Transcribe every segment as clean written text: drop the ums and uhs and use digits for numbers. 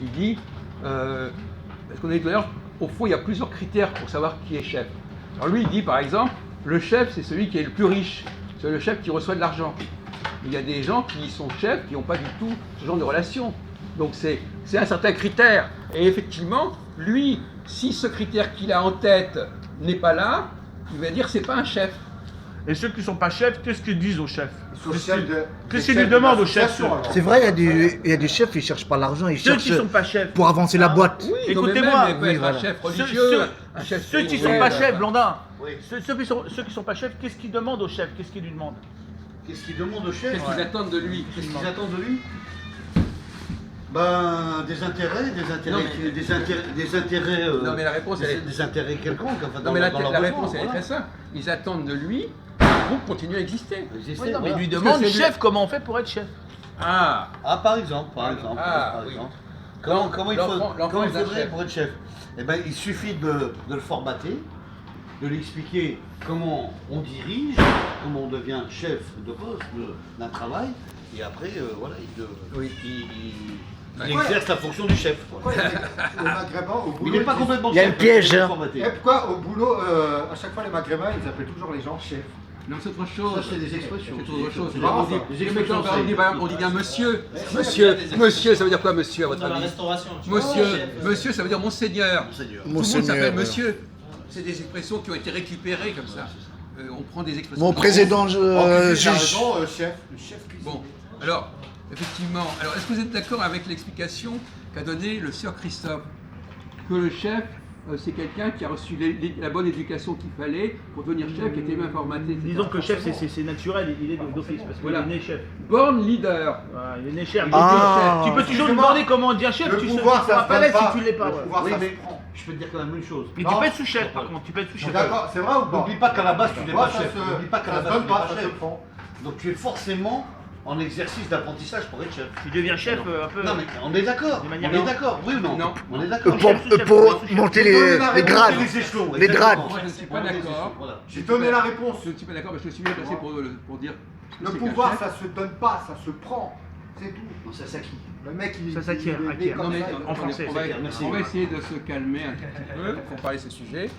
Il dit, parce qu'on a dit tout à l'heure, au fond, il y a plusieurs critères pour savoir qui est chef. Alors lui, il dit par exemple, le chef, c'est celui qui est le plus riche, c'est le chef qui reçoit de l'argent. Il y a des gens qui sont chefs qui n'ont pas du tout ce genre de relation. Donc c'est un certain critère. Et effectivement, lui, si ce critère qu'il a en tête n'est pas là, il va dire que c'est pas un chef. Et ceux qui ne sont pas chefs, qu'est-ce qu'ils disent aux chefs? Qu'est-ce qu'ils lui demandent aux chefs? C'est vrai, il y a des chefs qui ne cherchent pas l'argent, ils Ceux cherchent qui ne sont pas chefs. pour avancer la boîte. Oui, écoutez-moi, il peut être un chef religieux, un chef Ceux qui ne sont spirituel. pas chefs, Blandin, Oui. ceux qui sont pas chefs, qu'est-ce qu'ils demandent au chef? Qu'est-ce qu'ils lui demandent? Qu'est-ce qu'il demande au chef? Qu'est-ce qu'ils attendent de lui? Qu'est-ce qu'ils attendent de lui? Ben, des intérêts, Non, mais- des intérêts. Non, mais la réponse, elle est- des intérêts quelconques. Enfin, Non mais la leurs réponse besoins, elle est voilà. très simple. Ils attendent de lui que le groupe continue à exister. Exister, Oui, non, mais voilà. il lui Parce demande, que c'est chef, comment on fait pour être chef? Ah, Ah, par exemple. Ah, par oui. exemple. L'enfant- Comment il l'enfant d'un faudrait chef. pour être chef? Eh ben, il suffit de le formater, de lui expliquer comment on dirige, comment on devient chef de poste d'un travail, et après, voilà, Oui. il exerce la fonction du chef. Pourquoi les Maghrébins au boulot Il n'est pas complètement Il y a chef, le piège, il est hein. formaté. Et pourquoi au boulot, à chaque fois les Maghrébins, ils appellent toujours les gens chefs? non c'est autre chose. Ça, c'est des expressions. C'est autre chose. C'est marrant, On dit- ça. Des les expressions, mecs, on dit, par exemple, on dit bien monsieur. Ouais, Monsieur, ça veut dire quoi monsieur à votre Dans la avis? restauration. tu vois. Monsieur, ça veut dire monseigneur. Monseigneur. Tout le monde s'appelle Monseigneur, monsieur. C'est des expressions qui ont été récupérées comme ça. On prend des expressions. Mon président En cuisine, il a juge. raison, chef, le chef cuisine. Bon, alors, effectivement, alors est-ce que vous êtes d'accord avec l'explication qu'a donnée le Sœur Christophe? Que le chef, c'est quelqu'un qui a reçu la bonne éducation qu'il fallait pour devenir chef, qui était même formaté. etc. Disons que le chef, c'est naturel, il est d'office, parce qu'il Voilà. est né chef. Born leader. Voilà, il est né chef. Ah. Tu peux toujours lui demander comment on devient chef, Le tu pouvoir, seras ça pas se là donne pas. si tu l'es pas. Le ouais. pouvoir, Oui, ça mais se prend. je peux te dire quand même une chose. Mais Non. tu peux être sous-chef par contre, tu peux être Je suis sous-chef. d'accord, c'est vrai ou pas? N'oublie pas qu'à la base, tu n'es Moi, pas ça chef. se- N'oublie pas qu'à la ça se base, donne tu n'es pas, pas ça se chef. prend. Donc tu es forcément en exercice d'apprentissage pour être chef. Tu deviens chef un peu. Non mais on est d'accord. De On manière- est d'accord. Oui ou non? Non. On est d'accord. Pour monter les grades. Les échelons. Les grades. Moi, je ne suis pas d'accord. Voilà. J'ai donné la réponse. Je ne suis pas d'accord, parce que je suis bien placé pour dire. que Le c'est pouvoir, qu'un chef. ça se donne pas, ça se prend. C'est tout. Non, ça s'acquiert. Le mec, il. Ça s'acquiert, il est acquiert. comme Non mais ça, en français, on va, c'est clair, merci. on va essayer de se calmer un tout petit peu pour parler de ce sujet.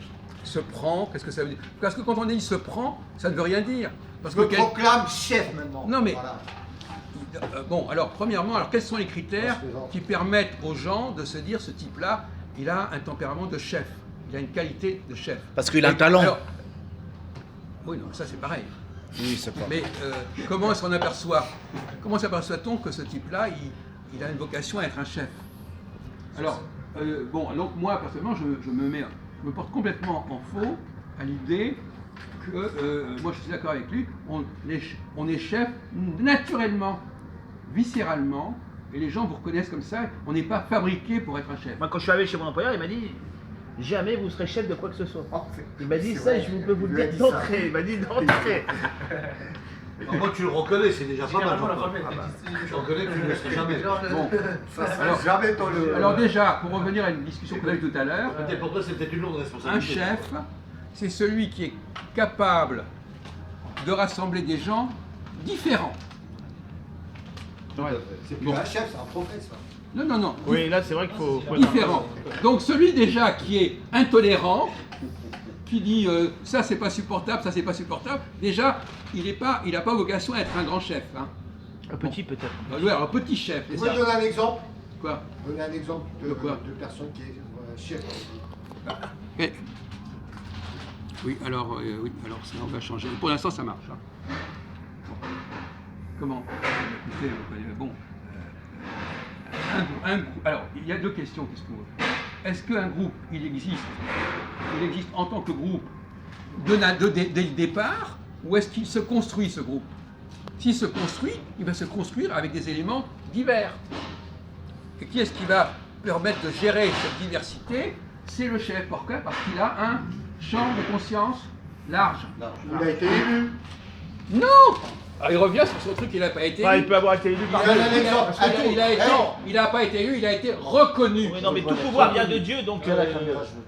Se prend, qu'est-ce que ça veut dire? Parce que quand on dit il se prend, ça ne veut rien dire. Parce Je me que proclame chef maintenant. Non, mais- Voilà. bon, alors premièrement, alors quels sont les critères qui permettent aux gens de se dire ce type-là, il a un tempérament de chef, il a une qualité de chef. Parce qu'il a un talent. Alors, oui, non, ça c'est pareil. Oui, c'est pas. Mais comment est-ce qu'on aperçoit? Comment s'aperçoit-on que ce type-là, il a une vocation à être un chef? Alors, bon, donc moi, personnellement, je me porte complètement en faux à l'idée que, moi je suis d'accord avec lui, on est chef naturellement, viscéralement, et les gens vous reconnaissent comme ça, on n'est pas fabriqué pour être un chef. Moi quand je suis arrivé chez mon employeur, il m'a dit jamais vous serez chef de quoi que ce soit. Oh, Il m'a dit c'est ça, vrai. je peux vous Il le lui a dire dit ça. d'entrée. Il m'a dit d'entrée. Moi tu le reconnais, c'est déjà pas mal. Généralement, la Jean-Paul. famille, Je reconnais que tu ne le serais jamais. Bon, Ça se Alors- fait jamais dans le. alors déjà, pour revenir à une discussion qu'on a eue tout à l'heure, Peut-être pour toi c'était une lourde un responsabilité. chef, c'est celui qui est capable de rassembler des gens différents. C'est plus Bon. un chef, c'est un prophète, ça. Non, non, non. Oui, là c'est vrai qu'il faut. Différent. Donc celui déjà qui est intolérant, qui dit ça c'est pas supportable, ça c'est pas supportable, déjà il n'a pas vocation à être un grand chef. Hein. Un petit peut-être. Oui, alors un petit chef. Vous pouvez me donner un exemple? Quoi? Donner un exemple De quoi? de personne qui est chef. Oui, alors ça on va changer. Pour l'instant ça marche. Hein. Bon. Comment? Écoutez, bon. Alors, il y a deux questions qui se posent. Est-ce qu'un groupe, il existe en tant que groupe dès le départ, ou est-ce qu'il se construit ce groupe? S'il se construit, il va se construire avec des éléments divers. Et qui est-ce qui va permettre de gérer cette diversité? C'est le chef. Pourquoi? Parce qu'il a un champ de conscience large. Il a été élu. Non! Alors il revient sur son truc, il n'a pas été Ah, élu. il peut avoir été élu par Il a un exemple. Parce qu'il il n'a pas été élu, il a été reconnu. Oui, non, mais tout pouvoir vient de Dieu, donc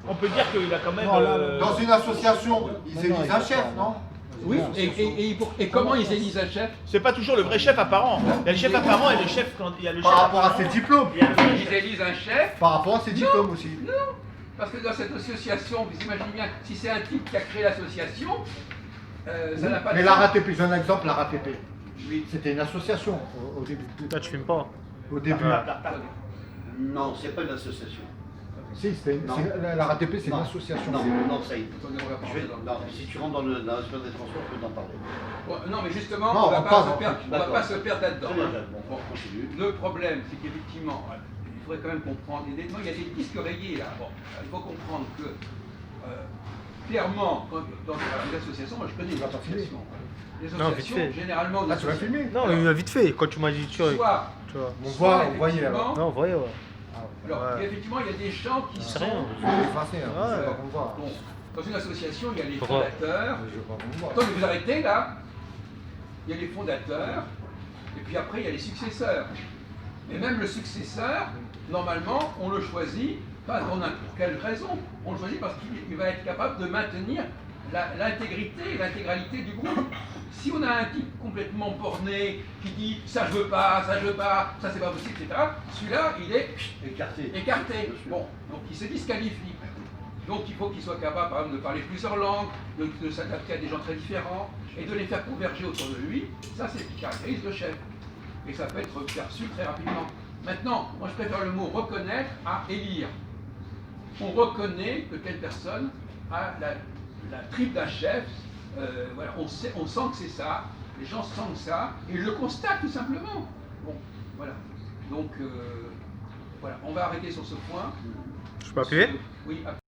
on peut dire qu'il a quand même. Dans une association, ils élisent un chef, non? Oui, et comment ils élisent un chef? C'est pas toujours le vrai chef apparent. Il y a le chef apparent et le chef quand il y a le chef Par rapport à apparent. ses diplômes. Il y a le vrai Ils chef. élisent un chef. Par rapport à ses diplômes aussi. Non, parce que dans cette association, vous imaginez bien, si c'est un type qui a créé l'association, ça n'a pas de Mais sens. la RATP, j'ai un exemple, la RATP. Oui. C'était une association au début. Là, tu filmes pas. Au début. Non, c'est pas une association. Si, Non. la RATP, c'est une Non. association. Non, ça y est. Attendez, on va pas Je vais- rentrer dans le non, si tu rentres dans le sphère des transports, je peux t'en parler. Bon, non, mais justement, Non, on va on pas parle, se perdre, on va d'accord. pas se perdre là-dedans. Très bien, hein. Jacques. Bon, continue. Le problème, c'est qu'effectivement, il faudrait quand même comprendre, il y a des disques rayés là. Bon, il faut comprendre que, clairement, dans les associations, moi je connais les vas pas associations. Les Non, vite associations, fait. généralement, Ah, tu vas filmer? Non, vite fait, quand tu m'as dit, tu vois. soit, Tu vois. On soit voit, on voyait alors. effectivement, Non, voyez, ouais. alors, Ouais. effectivement, il y a des gens qui C'est sont. rien. Je vais effacer, hein. Ouais. Je veux pas qu'on voit. Bon, dans une association, il y a les Pourquoi fondateurs. Je veux pas qu'on voit. Attendez, vous arrêtez là. Il y a les fondateurs, et puis après, il y a les successeurs. Et même le successeur, normalement, on le choisit, pas pour n'importe quelle raison, on le choisit parce qu'il va être capable de maintenir l'intégrité et l'intégralité du groupe. Si on a un type complètement borné qui dit ça je veux pas, ça c'est pas possible, etc., celui-là, il est Écarté. écarté. Bon, donc il se disqualifie. Donc il faut qu'il soit capable, par exemple, de parler plusieurs langues, de s'adapter à des gens très différents, et de les faire converger autour de lui. Ça, c'est ce qui caractérise le chef. Et ça peut être perçu très rapidement. Maintenant, moi je préfère le mot reconnaître à élire. On reconnaît que telle personne a la tripe d'un chef. Voilà, on sent que c'est ça. Les gens sentent ça et ils le constatent tout simplement. Bon, voilà. Donc, voilà, on va arrêter sur ce point. Je peux appuyer? Oui.